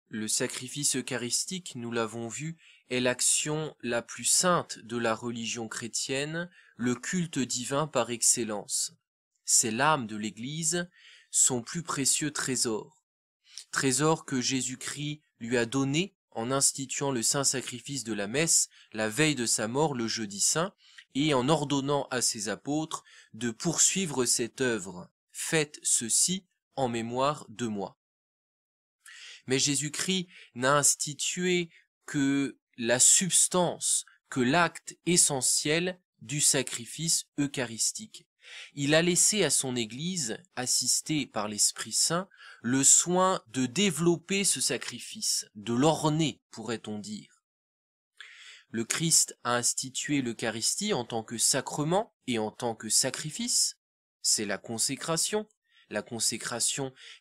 Le sacrifice eucharistique, nous l'avons vu, est l'action la plus sainte de la religion chrétienne, le culte divin par excellence. C'est l'âme de l'Église, son plus précieux trésor. Trésor que Jésus-Christ lui a donné en instituant le saint sacrifice de la messe la veille de sa mort le jeudi saint et en ordonnant à ses apôtres de poursuivre cette œuvre. Faites ceci en mémoire de moi. Mais Jésus-Christ n'a institué que la substance, que l'acte essentiel du sacrifice eucharistique. Il a laissé à son Église, assistée par l'Esprit Saint, le soin de développer ce sacrifice, de l'orner, pourrait-on dire. Le Christ a institué l'Eucharistie en tant que sacrement et en tant que sacrifice. C'est la consécration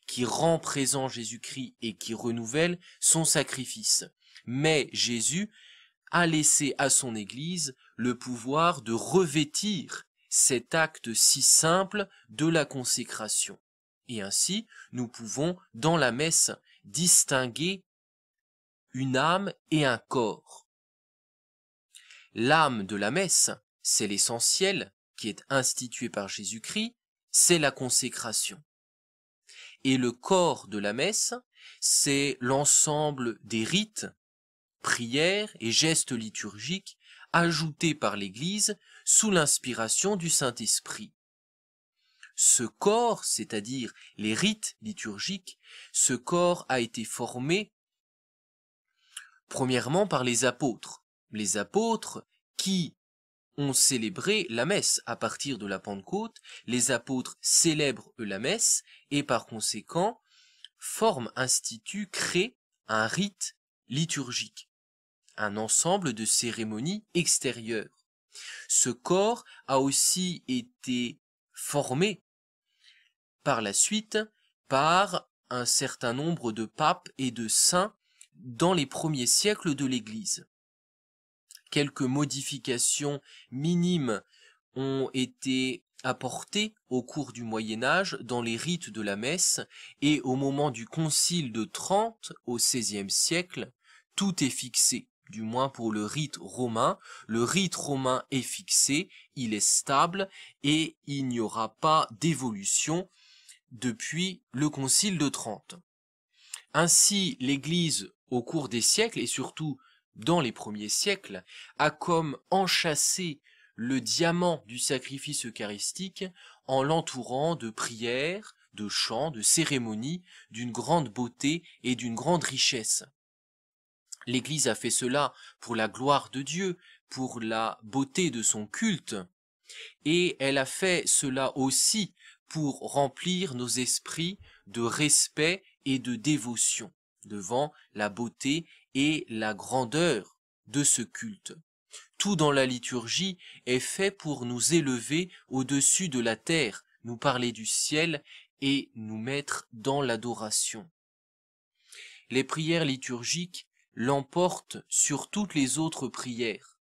qui rend présent Jésus-Christ et qui renouvelle son sacrifice. Mais Jésus a laissé à son Église le pouvoir de revêtir cet acte si simple de la consécration. Et ainsi, nous pouvons, dans la messe, distinguer une âme et un corps. L'âme de la messe, c'est l'essentiel qui est institué par Jésus-Christ, c'est la consécration. Et le corps de la messe, c'est l'ensemble des rites, prières et gestes liturgiques ajoutés par l'Église sous l'inspiration du Saint-Esprit. Ce corps, c'est-à-dire les rites liturgiques, ce corps a été formé premièrement par les apôtres qui ont célébré la messe à partir de la Pentecôte. Les apôtres célèbrent la messe et par conséquent forment, instituent, créent un rite liturgique, un ensemble de cérémonies extérieures. Ce corps a aussi été formé par la suite par un certain nombre de papes et de saints dans les premiers siècles de l'Église. Quelques modifications minimes ont été apportées au cours du Moyen-Âge dans les rites de la messe et au moment du Concile de Trente au XVIe siècle, tout est fixé, du moins pour le rite romain. Le rite romain est fixé, il est stable et il n'y aura pas d'évolution depuis le Concile de Trente. Ainsi, l'Église, au cours des siècles et surtout dans les premiers siècles, a comme enchâssé le diamant du sacrifice eucharistique en l'entourant de prières, de chants, de cérémonies d'une grande beauté et d'une grande richesse. L'Église a fait cela pour la gloire de Dieu, pour la beauté de son culte, et elle a fait cela aussi pour remplir nos esprits de respect et de dévotion devant la beauté et la grandeur de ce culte. Tout dans la liturgie est fait pour nous élever au-dessus de la terre, nous parler du ciel et nous mettre dans l'adoration. Les prières liturgiques l'emportent sur toutes les autres prières,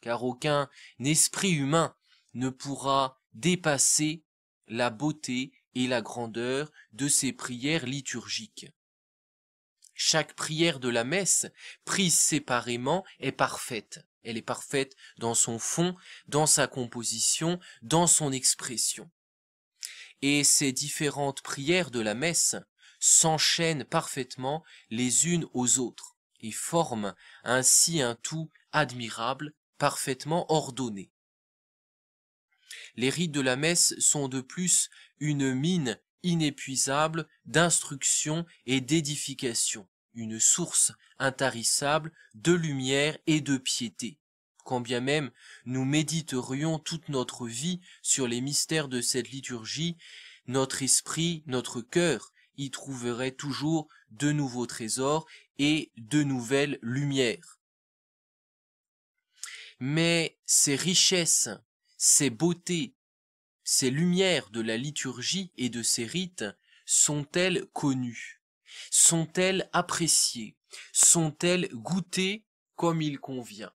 car aucun esprit humain ne pourra dépasser la beauté et la grandeur de ces prières liturgiques. Chaque prière de la messe, prise séparément, est parfaite. Elle est parfaite dans son fond, dans sa composition, dans son expression. Et ces différentes prières de la messe s'enchaînent parfaitement les unes aux autres et forment ainsi un tout admirable, parfaitement ordonné. Les rites de la messe sont de plus une mine inépuisable d'instruction et d'édification, une source intarissable de lumière et de piété. Quand bien même nous méditerions toute notre vie sur les mystères de cette liturgie, notre esprit, notre cœur y trouverait toujours de nouveaux trésors et de nouvelles lumières. Mais ces richesses, ces beautés, ces lumières de la liturgie et de ces rites sont-elles connues? Sont-elles appréciées? Sont-elles goûtées comme il convient?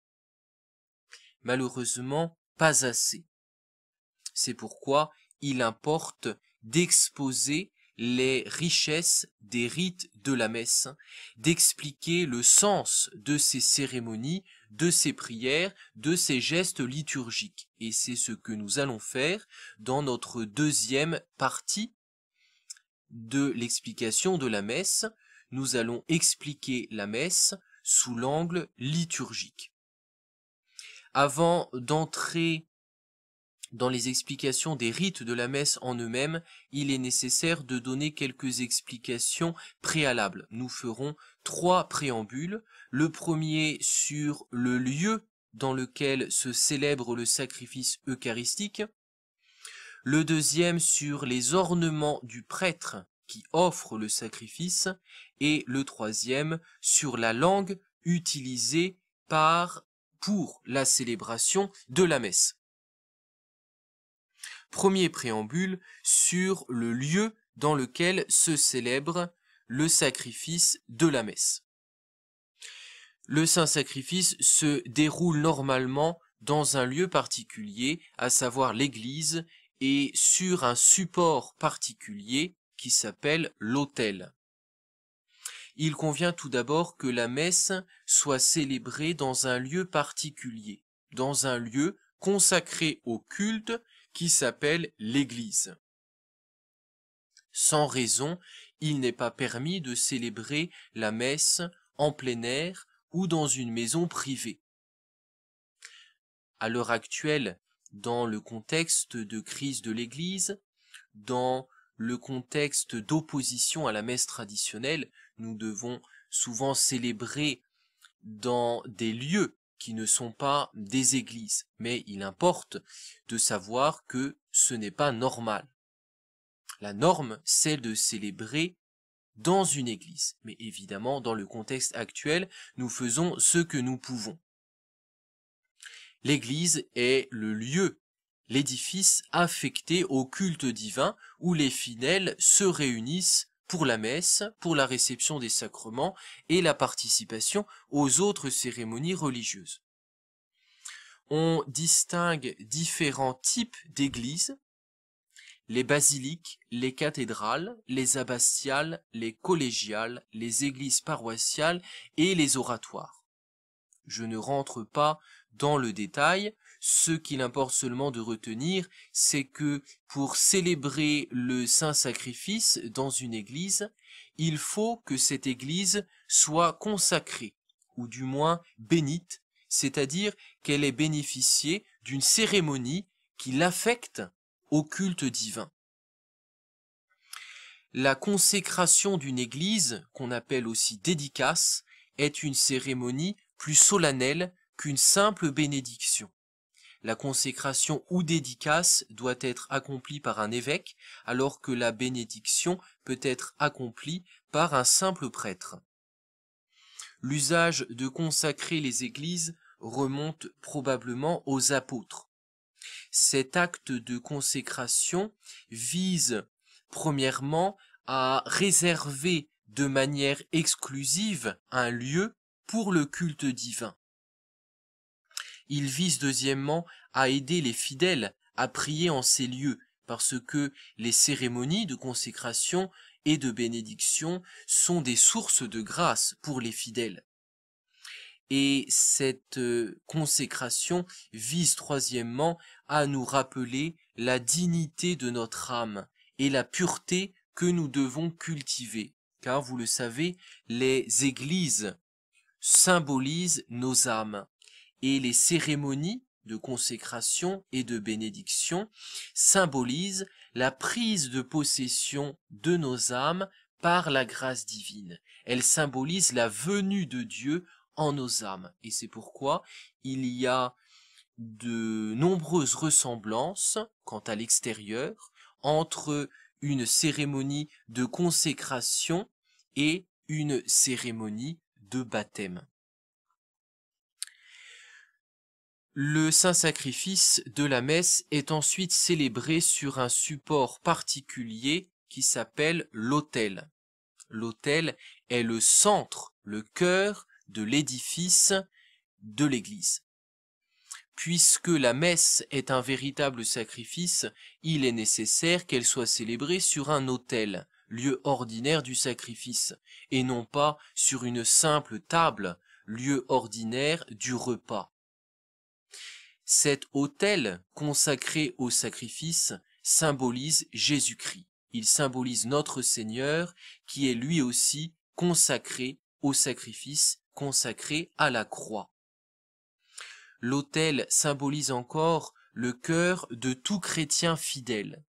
Malheureusement, pas assez. C'est pourquoi il importe d'exposer les richesses des rites de la messe, d'expliquer le sens de ces cérémonies, de ces prières, de ces gestes liturgiques. Et c'est ce que nous allons faire dans notre deuxième partie de l'explication de la messe. Nous allons expliquer la messe sous l'angle liturgique. Avant d'entrer dans les explications des rites de la messe en eux-mêmes, il est nécessaire de donner quelques explications préalables. Nous ferons 3 préambules. Le premier sur le lieu dans lequel se célèbre le sacrifice eucharistique. Le deuxième sur les ornements du prêtre qui offre le sacrifice. Et le troisième sur la langue utilisée pour la célébration de la messe. Premier préambule sur le lieu dans lequel se célèbre le sacrifice de la messe. Le Saint-Sacrifice se déroule normalement dans un lieu particulier, à savoir l'église, et sur un support particulier qui s'appelle l'autel. Il convient tout d'abord que la messe soit célébrée dans un lieu particulier, dans un lieu consacré au culte qui s'appelle l'église. Sans raison, il n'est pas permis de célébrer la messe en plein air ou dans une maison privée. À l'heure actuelle, dans le contexte de crise de l'église, dans le contexte d'opposition à la messe traditionnelle, nous devons souvent célébrer dans des lieux qui ne sont pas des églises. Mais il importe de savoir que ce n'est pas normal. La norme, c'est de célébrer dans une église. Mais évidemment, dans le contexte actuel, nous faisons ce que nous pouvons. L'église est le lieu, l'édifice affecté au culte divin où les fidèles se réunissent pour la messe, pour la réception des sacrements et la participation aux autres cérémonies religieuses. On distingue différents types d'églises, les basiliques, les cathédrales, les abbatiales, les collégiales, les églises paroissiales et les oratoires. Je ne rentre pas dans le détail, ce qu'il importe seulement de retenir, c'est que pour célébrer le Saint-Sacrifice dans une église, il faut que cette église soit consacrée, ou du moins bénite, c'est-à-dire qu'elle ait bénéficié d'une cérémonie qui l'affecte au culte divin. La consécration d'une église, qu'on appelle aussi dédicace, est une cérémonie plus solennelle qu'une simple bénédiction. La consécration ou dédicace doit être accomplie par un évêque, alors que la bénédiction peut être accomplie par un simple prêtre. L'usage de consacrer les églises remonte probablement aux apôtres. Cet acte de consécration vise premièrement à réserver de manière exclusive un lieu pour le culte divin. Il vise deuxièmement à aider les fidèles à prier en ces lieux, parce que les cérémonies de consécration et de bénédiction sont des sources de grâce pour les fidèles. Et cette consécration vise troisièmement à nous rappeler la dignité de notre âme et la pureté que nous devons cultiver. Car vous le savez, les églises symbolisent nos âmes. Et les cérémonies de consécration et de bénédiction symbolisent la prise de possession de nos âmes par la grâce divine. Elles symbolisent la venue de Dieu en nos âmes. Et c'est pourquoi il y a de nombreuses ressemblances, quant à l'extérieur, entre une cérémonie de consécration et une cérémonie de baptême. Le Saint-Sacrifice de la messe est ensuite célébré sur un support particulier qui s'appelle l'autel. L'autel est le centre, le cœur de l'édifice de l'Église. Puisque la messe est un véritable sacrifice, il est nécessaire qu'elle soit célébrée sur un autel. lieu ordinaire du sacrifice, et non pas sur une simple table, lieu ordinaire du repas. Cet autel consacré au sacrifice symbolise Jésus-Christ. Il symbolise notre Seigneur qui est lui aussi consacré au sacrifice, consacré à la croix. L'autel symbolise encore le cœur de tout chrétien fidèle.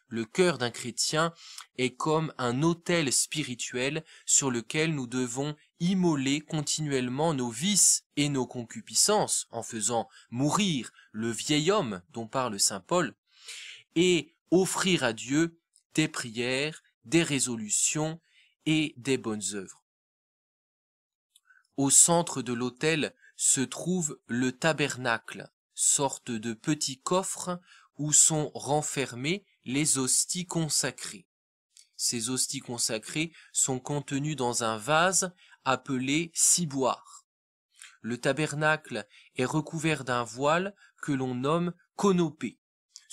Le cœur d'un chrétien est comme un autel spirituel sur lequel nous devons immoler continuellement nos vices et nos concupiscences en faisant mourir le vieil homme dont parle saint Paul et offrir à Dieu des prières, des résolutions et des bonnes œuvres. Au centre de l'autel se trouve le tabernacle, sorte de petit coffre où sont renfermées les hosties consacrées. Ces hosties consacrées sont contenues dans un vase appelé ciboire. Le tabernacle est recouvert d'un voile que l'on nomme conopée.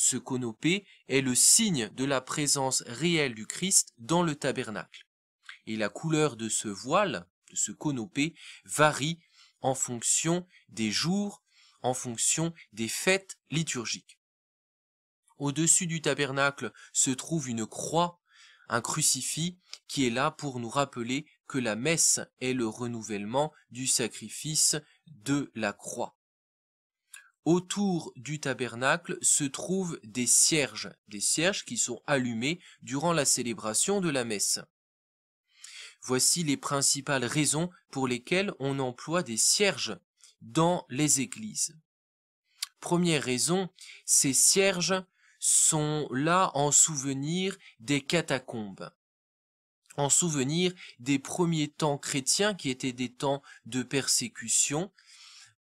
Ce conopée est le signe de la présence réelle du Christ dans le tabernacle. Et la couleur de ce voile, de ce conopée, varie en fonction des jours, en fonction des fêtes liturgiques. Au-dessus du tabernacle se trouve une croix, un crucifix qui est là pour nous rappeler que la messe est le renouvellement du sacrifice de la croix. Autour du tabernacle se trouvent des cierges qui sont allumés durant la célébration de la messe. Voici les principales raisons pour lesquelles on emploie des cierges dans les églises. Première raison, ces cierges sont là en souvenir des catacombes, en souvenir des premiers temps chrétiens qui étaient des temps de persécution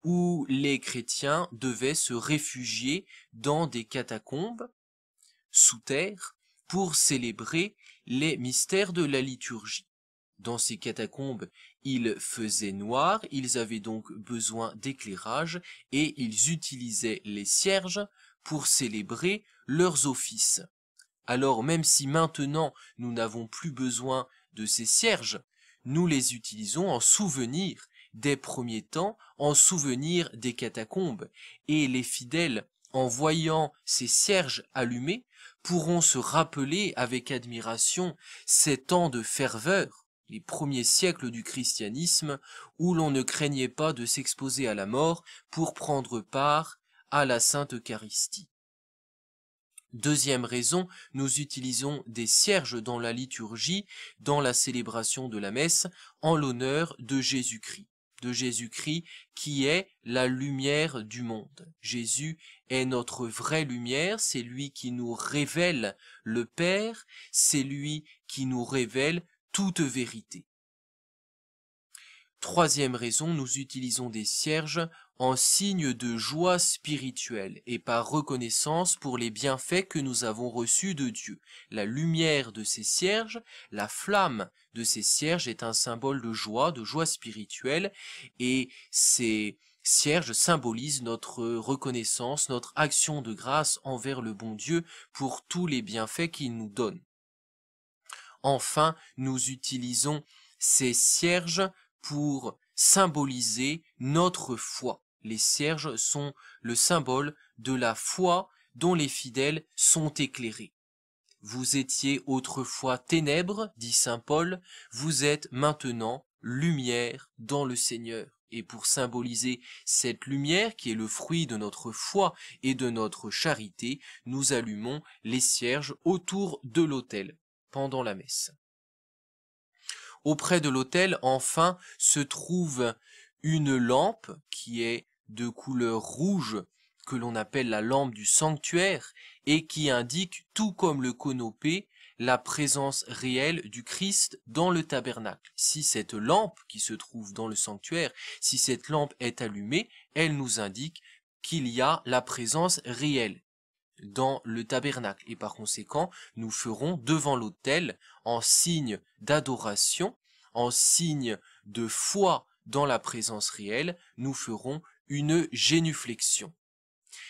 où les chrétiens devaient se réfugier dans des catacombes sous terre pour célébrer les mystères de la liturgie. Dans ces catacombes, il faisait noir, ils avaient donc besoin d'éclairage et ils utilisaient les cierges pour célébrer leurs offices. Alors même si maintenant nous n'avons plus besoin de ces cierges, nous les utilisons en souvenir des premiers temps, en souvenir des catacombes, et les fidèles, en voyant ces cierges allumés, pourront se rappeler avec admiration ces temps de ferveur, les premiers siècles du christianisme, où l'on ne craignait pas de s'exposer à la mort pour prendre part à la Sainte Eucharistie. Deuxième raison, nous utilisons des cierges dans la liturgie, dans la célébration de la messe, en l'honneur de Jésus-Christ qui est la lumière du monde. Jésus est notre vraie lumière, c'est lui qui nous révèle le Père, c'est lui qui nous révèle toute vérité. Troisième raison, nous utilisons des cierges en signe de joie spirituelle et par reconnaissance pour les bienfaits que nous avons reçus de Dieu. La lumière de ces cierges, la flamme de ces cierges est un symbole de joie spirituelle, et ces cierges symbolisent notre reconnaissance, notre action de grâce envers le bon Dieu pour tous les bienfaits qu'il nous donne. Enfin, nous utilisons ces cierges pour symboliser notre foi. Les cierges sont le symbole de la foi dont les fidèles sont éclairés. Vous étiez autrefois ténèbres, dit saint Paul, vous êtes maintenant lumière dans le Seigneur. Et pour symboliser cette lumière qui est le fruit de notre foi et de notre charité, nous allumons les cierges autour de l'autel pendant la messe. Auprès de l'autel, enfin, se trouve une lampe qui est de couleur rouge, que l'on appelle la lampe du sanctuaire, et qui indique, tout comme le conopé, la présence réelle du Christ dans le tabernacle. Si cette lampe qui se trouve dans le sanctuaire, si cette lampe est allumée, elle nous indique qu'il y a la présence réelle dans le tabernacle. Et par conséquent, nous ferons devant l'autel, en signe d'adoration, en signe de foi dans la présence réelle, nous ferons une génuflexion.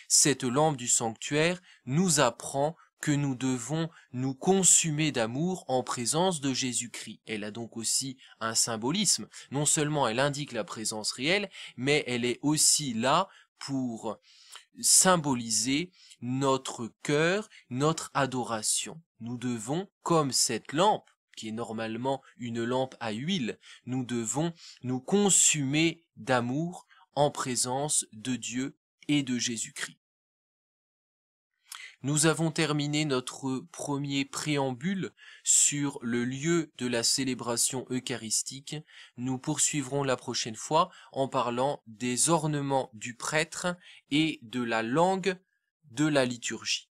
Cette lampe du sanctuaire nous apprend que nous devons nous consumer d'amour en présence de Jésus-Christ. Elle a donc aussi un symbolisme. Non seulement elle indique la présence réelle, mais elle est aussi là pour symboliser notre cœur, notre adoration. Nous devons, comme cette lampe, qui est normalement une lampe à huile, nous devons nous consumer d'amour en présence de Dieu et de Jésus-Christ. Nous avons terminé notre premier préambule sur le lieu de la célébration eucharistique. Nous poursuivrons la prochaine fois en parlant des ornements du prêtre et de la langue de la liturgie.